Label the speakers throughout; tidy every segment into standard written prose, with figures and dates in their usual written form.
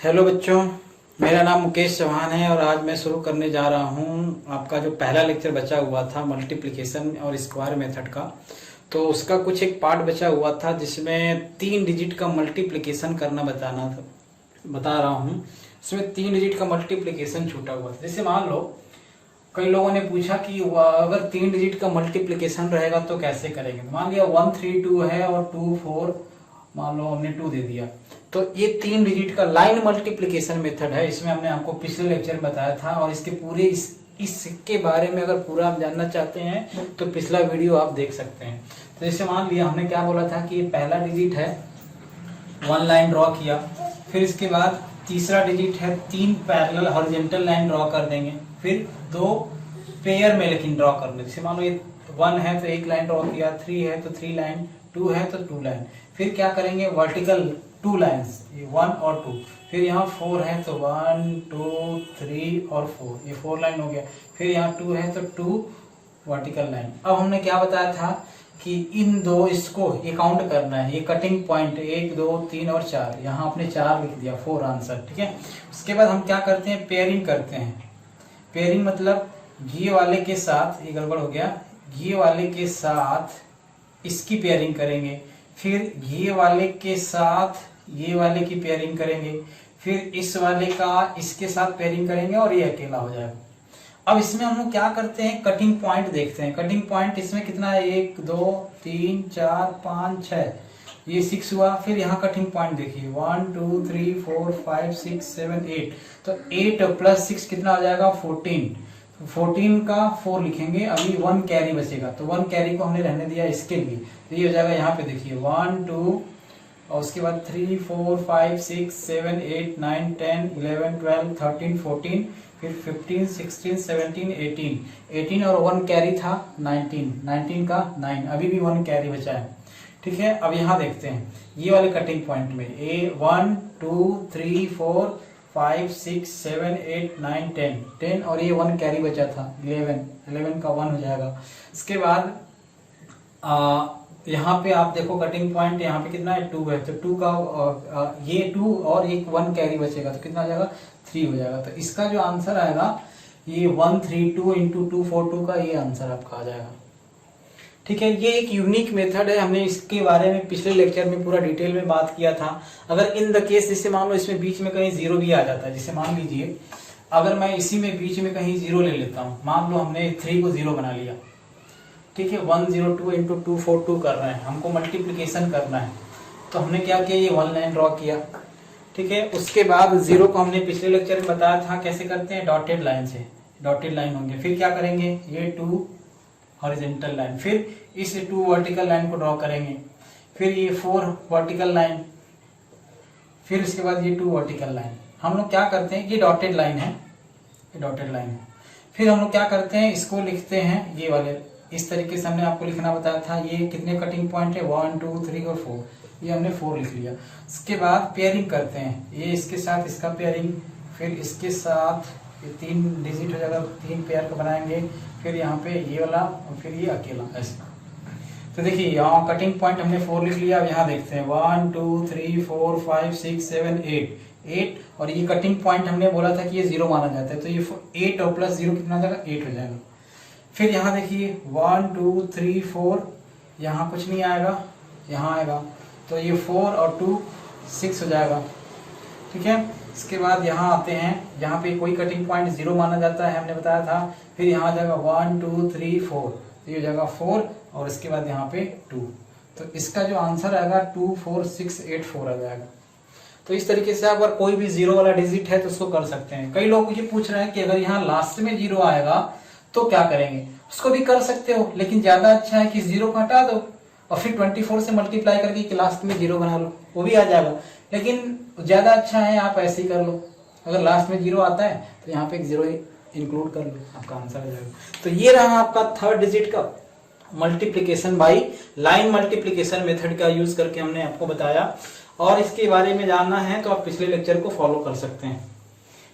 Speaker 1: Hello बच्चों, मेरा नाम मुकेश चौहान है और आज मैं शुरू करने जा रहा हूँ आपका जो पहला लेक्चर बचा हुआ था मल्टीप्लिकेशन और स्क्वायर मेथड का। तो उसका कुछ एक पार्ट बचा हुआ था जिसमें 3 डिजिट का मल्टीप्लिकेशन करना बता रहा हूँ। इसमें 3 डिजिट का मल्टीप्लिकेशन छूटा हुआ था। जैसे मान लो कई लोगों ने पूछा कि अगर 3 डिजिट का मल्टीप्लिकेशन रहेगा तो कैसे करेंगे। तो मान लिया 1 3 2 है और 2 4, मान लो हमने 2 दे दिया। तो ये 3 डिजिट का लाइन मल्टीप्लिकेशन मेथड है। इसमें हमने आपको पिछले लेक्चर में बताया था और इसके पूरे इसके बारे में अगर पूरा आप जानना चाहते हैं तो पिछला वीडियो आप देख सकते हैं। तो जैसे मान लिया हमने क्या बोला था कि ये पहला डिजिट है, 1 लाइन ड्रॉ किया। फिर इसके बाद तीसरा डिजिट है, 3 पैरेलल हॉरिजॉन्टल लाइन ड्रॉ कर देंगे। फिर 2 पेयर में लेकिन ड्रॉ कर देंगे। जैसे मान लो ये 1 है तो 1 लाइन ड्रॉ किया, 3 है तो 3 लाइन, 2 है तो 2 लाइन। फिर क्या करेंगे, वर्टिकल 2 लाइन्स, ये 1 और 2। फिर यहाँ 4 है तो 1 2 3 और 4, ये 4 लाइन हो गया। फिर यहाँ 2 है तो 2 वर्टिकल लाइन। अब हमने क्या बताया था कि इन दो इसको ये काउंट करना है, ये कटिंग पॉइंट 1 2 3 और 4, यहाँ आपने 4 लिख दिया, 4 आंसर। ठीक है। उसके बाद हम क्या करते हैं, पेयरिंग करते हैं। पेयरिंग मतलब ये वाले के साथ, ये गड़बड़ हो गया, ये वाले के साथ इसकी पेयरिंग करेंगे। फिर ये वाले के साथ ये वाले की पेयरिंग करेंगे। फिर इस वाले का इसके साथ पेयरिंग करेंगे और ये अकेला हो जाएगा। अब इसमें हम लोग क्या करते हैं, कटिंग पॉइंट देखते हैं। कटिंग पॉइंट इसमें कितना है, 1 2 3 4 5 6, ये 6 हुआ। फिर यहाँ कटिंग पॉइंट देखिए, 1 2 3 4 5 6 7 8। तो 8 प्लस 6 कितना हो जाएगा, 14। 14 का 4 लिखेंगे। अभी 1 कैरी बचेगा तो 1 कैरी को हमने रहने दिया इसके लिए। तो ये हो जाएगा, यहाँ पे देखिए 1 2 और उसके बाद 3 4 5 6 7 8 9 10 11 12 13 14, फिर 15 16 17 18। 18 और 1 कैरी था 19, 19 का 9, अभी भी 1 कैरी बचा है। ठीक है। अब यहाँ देखते हैं ये वाले कटिंग पॉइंट में, 1 2 3 4 5 6 7 8 9 10, 10 और ये 1 कैरी बचा था 11, 11 का 1 हो जाएगा। इसके बाद यहाँ पे आप देखो कटिंग पॉइंट यहाँ पे कितना है, 2 है। तो 2 का ये 2 और एक 1 कैरी बचेगा तो कितना हो जाएगा, 3 हो जाएगा। तो इसका जो आंसर आएगा ये 132 इंटू 242 का ये आंसर आपका आ जाएगा। ठीक है। ये एक यूनिक मेथड है, हमने इसके बारे में पिछले लेक्चर में पूरा डिटेल में बात किया था। अगर इन द केस जैसे मान लो इसमें बीच में कहीं 0 भी आ जाता है, जैसे मान लीजिए अगर मैं इसी में बीच में कहीं 0 ले लेता हूँ, मान लो हमने 3 को 0 बना लिया। ठीक है। 102 इंटू 242 कर रहे हैं, हमको मल्टीप्लिकेशन करना है। तो हमने क्या किया, ये 1 लाइन ड्रॉ किया। ठीक है। उसके बाद 0 को हमने पिछले लेक्चर में बताया था कैसे करते हैं, डॉटेड लाइन से, डॉटेड लाइन होंगे। फिर क्या करेंगे, ये 2 हॉरिजॉन्टल लाइन, फिर इस 2 वर्टिकल लाइन को ड्रॉ करेंगे। फिर ये 4 वर्टिकल लाइन, फिर इसके बाद ये 2 वर्टिकल लाइन। हम लोग क्या करते हैं, ये डॉटेड लाइन है, ये डॉटेड लाइन है। फिर हम लोग क्या करते हैं, इसको लिखते हैं ये वाले इस तरीके से हमने आपको लिखना बताया था। ये कितने कटिंग पॉइंट है, 1 2 3 और 4, ये हमने 4 लिख लिया। उसके बाद पेयरिंग करते हैं, ये इसके साथ इसका पेयरिंग, फिर इसके साथ ये 3 डिजिट हो जाएगा, 3 पेयर का बनाएंगे। फिर यहाँ पे ये वाला और फिर ये अकेला, ऐसा। तो देखिए यहाँ कटिंग पॉइंट हमने 4 लिख लिया। अब यहाँ देखते हैं 1 2 3 4 5 6 7 8 और ये कटिंग पॉइंट हमने बोला था कि ये 0 माना जाता है। तो ये 8 और प्लस 0 कितना हो जाएगा, 8 हो जाएगा। फिर यहाँ देखिए 1 2 3 4, यहाँ कुछ नहीं आएगा, यहाँ आएगा। तो ये 4 और 2 6 हो जाएगा। ठीक है। इसके बाद यहाँ आते हैं, यहाँ पे कोई कटिंग पॉइंट 0 माना जाता है, हमने बताया था। फिर यहाँ आ जाएगा 1 2 3 4, तो ये हो जाएगा 4 और इसके बाद यहाँ पे 2। तो इसका जो आंसर आएगा 2 4 6 8 4 आ जाएगा। तो इस तरीके से अगर कोई भी 0 वाला डिजिट है तो उसको कर सकते हैं। कई लोग ये पूछ रहे हैं कि अगर यहाँ लास्ट में 0 आएगा तो क्या करेंगे, उसको भी कर सकते हो, लेकिन ज्यादा अच्छा है कि 0 को हटा दो और फिर 24 से मल्टीप्लाई करके लास्ट में 0 बना लो, वो भी आ जाएगा। लेकिन ज्यादा अच्छा है आप ऐसे ही कर लो, अगर लास्ट में 0 आता है तो यहाँ पे एक 0 इंक्लूड कर लो, आपका आंसर आ जाएगा। तो ये रहा आपका 3rd डिजिट का multiplication by line multiplication method का यूज करके हमने आपको बताया। और इसके बारे में जानना है तो आप पिछले लेक्चर को फॉलो कर सकते हैं।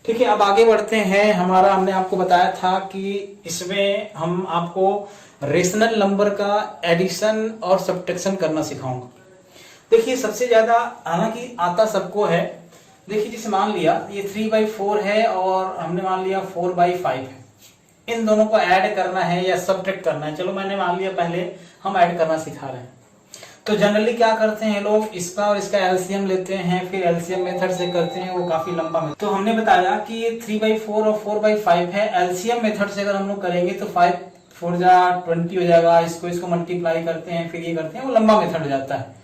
Speaker 1: ठीक है। अब आगे बढ़ते हैं। हमने आपको बताया था कि इसमें हम आपको रेशनल नंबर का एडिशन और सब्ट्रैक्शन करना सिखाऊंगा। देखिए सबसे ज्यादा हालांकि आता सबको है, देखिए जैसे मान लिया ये 3/4 है और हमने मान लिया 4/5 है, इन दोनों को ऐड करना है या सब्ट्रैक्ट करना है। चलो मैंने मान लिया पहले हम ऐड करना सिखा रहे हैं। तो जनरली क्या करते हैं लोग, इसका और इसका एलसीएम लेते हैं, फिर एलसीएम मेथड से करते हैं, वो काफी लंबा मेथड। तो हमने बताया कि ये 3/4 और 4/5 है, एलसीएम मेथड से अगर हम लोग करेंगे तो 5 4 जा 20 हो जाएगा, इसको मल्टीप्लाई करते हैं फिर ये करते हैं, वो लंबा मेथड हो जाता है।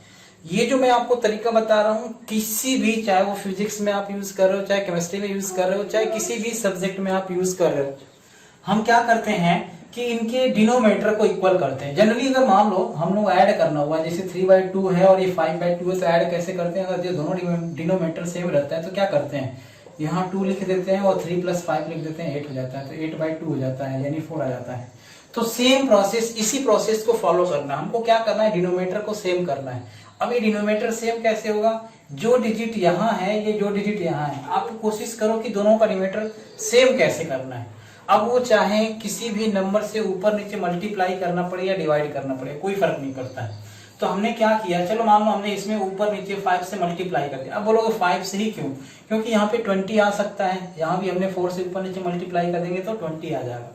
Speaker 1: ये जो मैं आपको तरीका बता रहा हूँ किसी भी, चाहे वो फिजिक्स में आप यूज कर रहे हो, चाहे केमिस्ट्री में यूज कर रहे हो, चाहे किसी भी सब्जेक्ट में आप यूज कर रहे हो, हम क्या करते हैं कि इनके डिनोमीटर को इक्वल करते हैं। जनरली अगर मान लो हम लोग ऐड करना हुआ, जैसे 3/2 है और ये 5/2 है, तो ऐड कैसे करते हैं, अगर ये दोनों डिनोमीटर सेम रहता है तो क्या करते हैं, यहाँ 2 लिख देते हैं और 3 + 5 लिख देते हैं, 8 हो जाता है, तो 8/2 हो जाता है, यानी 4 आ जाता है। तो सेम प्रोसेस, इसी प्रोसेस को फॉलो करना है हमको। क्या करना है, डिनोमीटर को सेम करना है। अब ये डिनोमीटर सेम कैसे होगा, जो डिजिट यहाँ है ये जो डिजिट यहाँ है, आप कोशिश करो कि दोनों का डिनोमीटर सेम कैसे करना है। अब वो चाहे किसी भी नंबर से ऊपर नीचे मल्टीप्लाई करना पड़े या डिवाइड करना पड़े, कोई फर्क नहीं पड़ता है। तो हमने क्या किया, चलो मान लो हमने इसमें ऊपर नीचे 5 से मल्टीप्लाई कर दिया। अब बोलोगे 5 से ही क्यों, क्योंकि यहाँ पे 20 आ सकता है, यहाँ भी हमने 4 से ऊपर नीचे मल्टीप्लाई कर देंगे तो 20 आ जाएगा।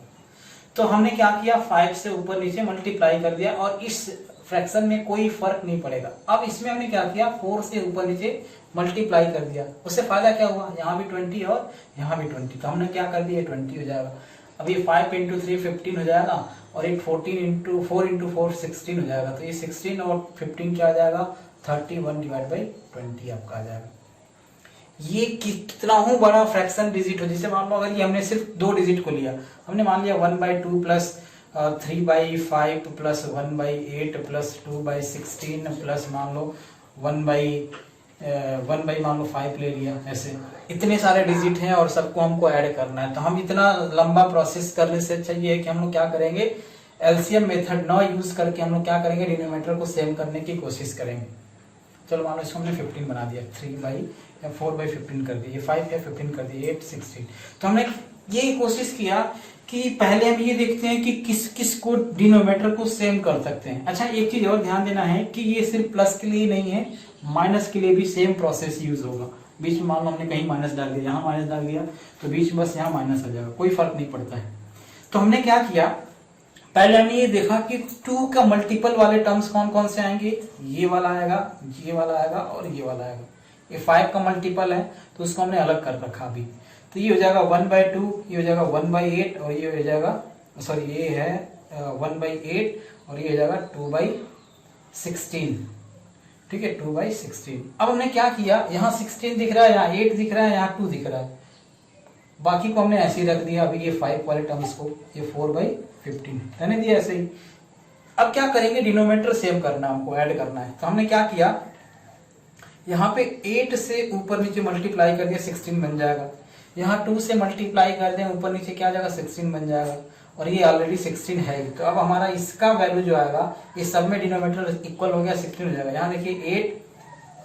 Speaker 1: तो हमने क्या किया, 5 से ऊपर नीचे मल्टीप्लाई कर दिया और इस फ्रैक्शन में कोई फर्क नहीं पड़ेगा। अब इसमें हमने क्या किया, 4 से ऊपर नीचे मल्टीप्लाई कर दिया, उससे फायदा क्या हुआ, यहाँ भी 20 और यहाँ भी 20, तो हमने क्या कर दिया 20 हो जाएगा। अब ये 5 × 3 15 हो जाएगा और एक 4 × 4 16 हो जाएगा, तो ये 16 और 15 क्या आ जाएगा, 31/20 आपका आ जाएगा। ये कितना हूँ बड़ा फ्रैक्शन डिजिट हो, जैसे मान लो अगर ये हमने सिर्फ 2 डिजिट को लिया, हमने मान लिया 1/2 प्लस 3/5 प्लस 1/8 प्लस 2/16 प्लस मान लो 1/5 ले लिया, ऐसे इतने सारे डिजिट हैं और सबको हमको ऐड करना है। तो हम इतना लंबा प्रोसेस करने से अच्छा ये है कि हम लोग क्या करेंगे, एलसीएम मेथड ना यूज करके हम लोग क्या करेंगे, डिनोमिनेटर को सेम करने की कोशिश करेंगे। चलो मान लो इसको हमने 15 बना दिया, 4/15 कर दिया, ये 5 है 15 कर दिया, 8 16। तो हमने ये कोशिश किया कि पहले हम ये देखते हैं कि किस किस को डिनोमिनेटर को सेम कर सकते हैं। अच्छा एक चीज और ध्यान देना है कि ये सिर्फ प्लस के लिए नहीं है, माइनस के लिए भी सेम प्रोसेस यूज होगा। बीच में मान लो हमने कहीं माइनस डाल दिया, यहाँ माइनस डाल दिया, तो बीच में बस यहाँ माइनस आ जाएगा, कोई फर्क नहीं पड़ता है। तो हमने क्या किया, पहले हमने ये देखा कि 2 का मल्टीपल वाले टर्म्स कौन कौन से आएंगे, ये वाला आएगा, ये वाला आएगा और ये वाला आएगा। ये 5 का मल्टीपल है तो उसको हमने अलग कर रखा अभी। तो ये हो जाएगा 1/2, ये हो जाएगा 1/8 और ये हो जाएगा, सॉरी ये है 1/8 और ये हो जाएगा 2/16, ठीक है 2/16। अब हमने क्या किया, यहाँ 16 दिख रहा है, यहाँ 8 दिख रहा है, यहाँ 2 दिख रहा है, बाकी को हमने ऐसे ही रख दिया। अभी ये 5 वाले टर्म्स को ये 4/15 रहने दिया ऐसे ही। अब क्या करेंगे, डिनोमिनेटर सेम करना है हमको, ऐड करना है। तो हमने क्या किया, यहाँ पे 8 से ऊपर नीचे मल्टीप्लाई कर दिया, 16 बन जाएगा। यहाँ 2 से मल्टीप्लाई कर दें ऊपर नीचे क्या आ जाएगा, 16 बन जाएगा, और ये ऑलरेडी 16 है। तो अब हमारा इसका वैल्यू जो आएगा, इस सब में डिनोमिनेटर इक्वल हो गया, 16 हो जाएगा। यहाँ देखिए 8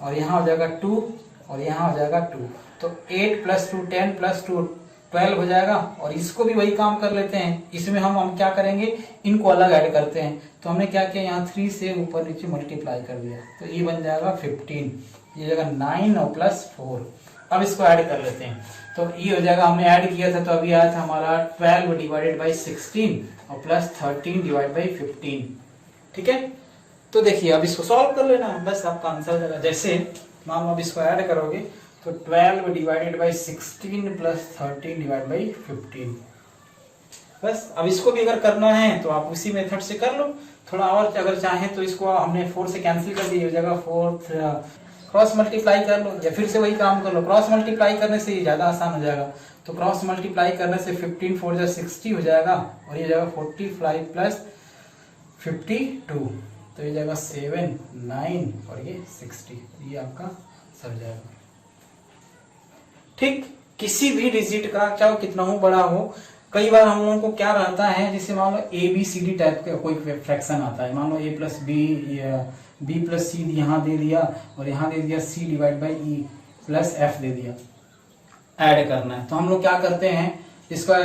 Speaker 1: और यहाँ हो जाएगा 2 और यहाँ हो जाएगा 2, तो 8 + 2 10 + 2 12 हो जाएगा। और इसको भी वही काम कर लेते हैं, इसमें हम क्या करेंगे, इनको अलग ऐड करते हैं। तो हमने क्या किया, यहाँ 3 से ऊपर नीचे मल्टीप्लाई कर दिया, तो ये बन जाएगा 15, ये जगह 9 और +4। अब इसको ऐड कर लेते हैं, तो ये हो जाएगा, हमने ऐड किया था तो अभी आया था हमारा 12/16 और +13/15, ठीक है। तो देखिए अब इसको सॉल्व कर लेना है, बस आपका आंसर जाएगा। जैसे मान लो अब इसको ऐड करोगे तो 12/16 + 13/15, बस। अब इसको भी अगर करना है तो आप उसी मेथड से कर लो, थोड़ा और अगर चाहें तो इसको हमने 4 से कैंसिल कर दिया, हो जाएगा 4 क्रॉस मल्टीप्लाई कर लो या फिर से वही काम कर लो। क्रॉस मल्टीप्लाई करने से ये ज्यादा आसान हो जाएगा, तो क्रॉस मल्टीप्लाई करने से 15 4 जा 60 हो जाएगा और ये जाएगा 45 + 52, तो ये जाएगा 7 9 और ये 60, ये आपका सर जाएगा। ठीक, किसी भी डिजिट का चाहे कितना हो बड़ा हो, कई बार हम लोगों को क्या रहता है, जैसे मान लो ABCD टाइप का कोई फ्रैक्शन आता है, मान लो A + B या B + C यहाँ दे दिया और यहाँ दे दिया C/E + F दे दिया, ऐड करना है। तो हम लोग क्या करते हैं, इसका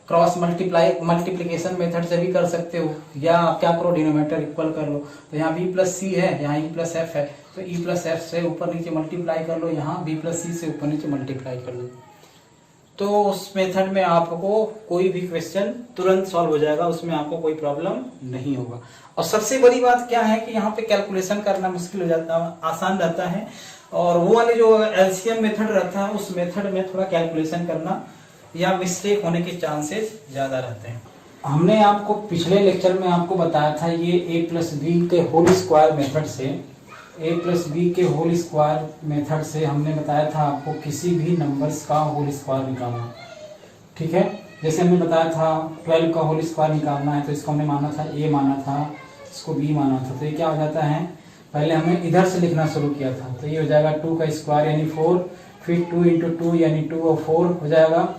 Speaker 1: क्रॉस मल्टीप्लिकेशन मेथड से भी कर सकते हो, या आप क्या करो डिनोमिनेटर इक्वल कर लो। तो यहाँ b प्लस सी है, यहाँ e प्लस एफ है, तो e प्लस एफ से ऊपर नीचे मल्टीप्लाई कर लो, यहाँ b प्लस सी से ऊपर नीचे मल्टीप्लाई कर लो। तो उस मेथड में आपको कोई भी क्वेश्चन तुरंत सॉल्व हो जाएगा, उसमें आपको कोई प्रॉब्लम नहीं होगा। और सबसे बड़ी बात क्या है कि यहाँ पे कैलकुलेशन करना मुश्किल हो जाता है, आसान रहता है। और वो वाले जो एलसीएम मेथड रहता है उस मेथड में थोड़ा कैलकुलेशन करना या मिस्टेक होने के चांसेस ज्यादा रहते हैं। हमने आपको पिछले लेक्चर में आपको बताया था ये a प्लस बी के होल स्क्वायर मेथड से, a प्लस बी के होल स्क्वायर मेथड से हमने बताया था आपको किसी भी नंबर्स का होल स्क्वायर निकालना। ठीक है, जैसे हमने बताया था 12 का होल स्क्वायर निकालना है, तो इसको हमने माना था a माना था, इसको b माना था। तो ये क्या हो जाता है, पहले हमने इधर से लिखना शुरू किया था, तो ये हो जाएगा 2 का स्क्वायर यानी 4, फिर 2 इंटू 2 यानी 2 और 4 हो जाएगा,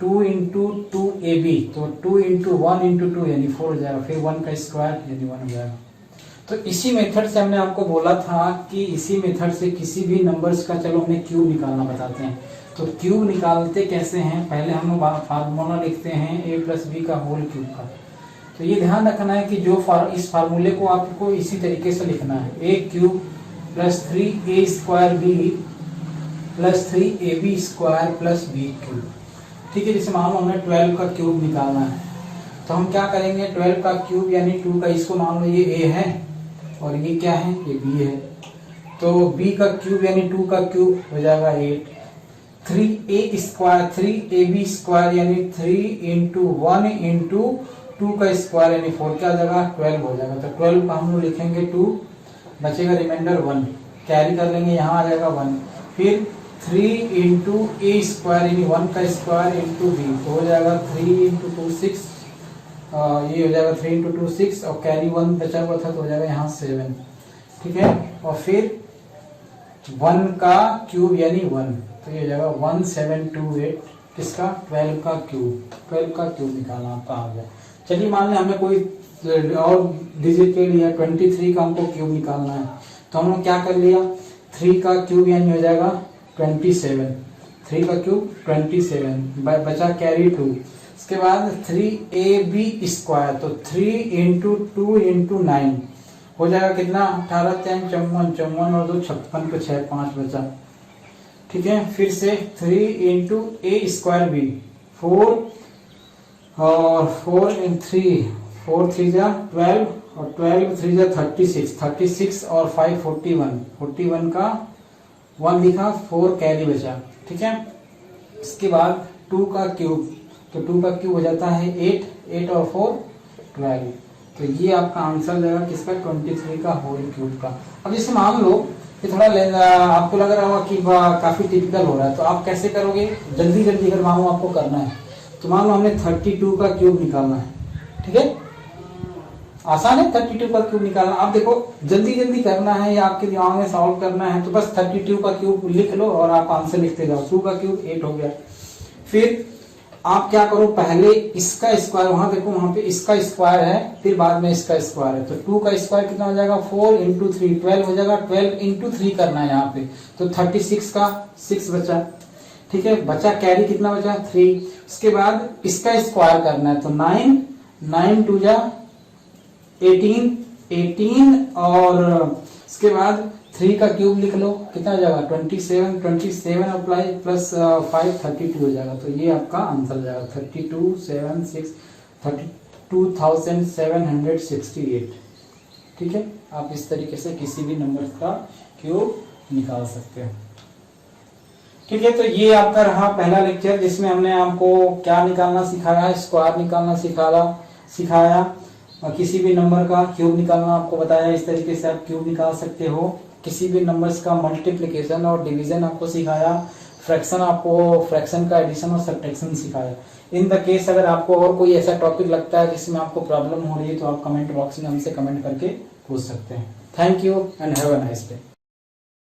Speaker 1: 2 इंटू 2ab, तो 2 इंटू 1 इंटू 2 यानी 4 हो जाएगा, फिर 1 का स्क्वायर यानी 1 हो जाएगा। तो इसी मेथड से हमने आपको बोला था कि इसी मेथड से किसी भी नंबर्स का, चलो हमने क्यूब निकालना बताते हैं। तो क्यूब निकालते कैसे हैं, पहले हम फार्मूला लिखते हैं a प्लस बी का होल क्यूब का। तो ये ध्यान रखना है कि जो इस फार्मूले को आपको इसी तरीके से लिखना है, a cube plus 3a square b plus 3ab square plus b cube. ठीक है, जैसे मान लो हमें 12 का क्यूब निकालना है, तो हम क्या करेंगे, 12 का क्यूब यानी 2 का, इसको मान लो ये a है और ये क्या है, ये b है, तो b का क्यूब यानी 2 का क्यूब हो जाएगा 8, 3a स्क्वायर 3ab स्क्वायर यानी 3 इंटू 1 इंटू 2 का स्क्वायर यानी 4, क्या हो जाएगा 12 हो जाएगा। तो 12 का हम लोग लिखेंगे 2, बचेगा रिमाइंडर 1, कैरी कर लेंगे, यहाँ आ जाएगा 1, फिर 3 इंटू a स्क्वायर यानी 1 का स्क्वायर इंटू b, तो हो जाएगा 3 इंटू 2 6, ये हो जाएगा 3 इंटू 2 6, और कैरी 1 बचा हुआ था तो हो जाएगा यहाँ 7। ठीक है, और फिर 1 का क्यूब यानी 1, तो ये हो जाएगा 1728, किसका 12 का क्यूब निकालना आपका आ गया। चलिए मान लें हमें कोई और डिजिटेड या 23 का हमको क्यूब निकालना है, तो हम लोग क्या कर लिया, 3 का क्यूब यानी हो जाएगा 27, 3 का क्यूब 27, बचा कैरी 2, इसके बाद 3ab स्क्वायर, तो 3 इंटू 2 इंटू 9 हो जाएगा कितना, 18 3 54, 54 और 2 56 को 6 5 बचा। ठीक है, फिर से 3 इंटू a स्क्वायर b 4 और 4 इन 3 4 3 जा 12 और 12 3 जा 36 और 5 41 का 1 लिखा, 4 कैरी बचा। ठीक है, इसके बाद 2 का क्यूब, तो 2 का क्यूब हो जाता है 8 और 4 12, तो ये आपका आंसर जाएगा किसका, 23 का होल क्यूब का। अब जैसे मान लो कि थोड़ा आपको लग रहा होगा कि काफी टिपिकल हो रहा है, तो आप कैसे करोगे, जल्दी अगर मान लो आपको करना है, तो मान लो हमने 32 का क्यूब निकालना है। ठीक है, आसान है 32 का क्यूब निकालना। आप देखो जल्दी करना है या आपके दिमाग में सॉल्व करना है, तो बस 32 का क्यूब लिख लो और आप आंसर लिखते जाओ। 2 का क्यूब 8 हो गया। फिर आप क्या करो, पहले इसका स्क्वायर, वहां देखो वहां पे इसका स्क्वायर है, फिर बाद में इसका स्क्वायर है, तो 2 का स्क्वायर कितना हो जाएगा, 4 इंटू 3 12 हो जाएगा, 12 इंटू 3 करना है यहाँ पे, तो 36 का 6 बचा। ठीक है, बचा कैरी कितना बचा 3, उसके बाद इसका स्क्वायर करना है, तो 9 2 जा 18 और इसके बाद 3 का क्यूब लिख लो, कितना हो जाएगा 27 अप्लाई प्लस 5 32 हो जाएगा। तो ये आपका आंसर हो जाएगा 32,768। ठीक है, आप इस तरीके से किसी भी नंबर का क्यूब निकाल सकते हैं। ठीक है, तो ये आपका रहा पहला लेक्चर, जिसमें हमने आपको क्या निकालना सिखाया, स्क्वायर निकालना सिखाया और किसी भी नंबर का क्यूब निकालना आपको बताया। इस तरीके से आप क्यूब निकाल सकते हो। किसी भी नंबर्स का मल्टीप्लिकेशन और डिवीजन आपको सिखाया। फ्रैक्शन का एडिशन और सब्ट्रैक्शन सिखाया। इन द केस अगर आपको और कोई ऐसा टॉपिक लगता है जिसमें आपको प्रॉब्लम हो रही है, तो आप कमेंट बॉक्स में हमसे कमेंट करके पूछ सकते हैं। Thank you and have a nice day.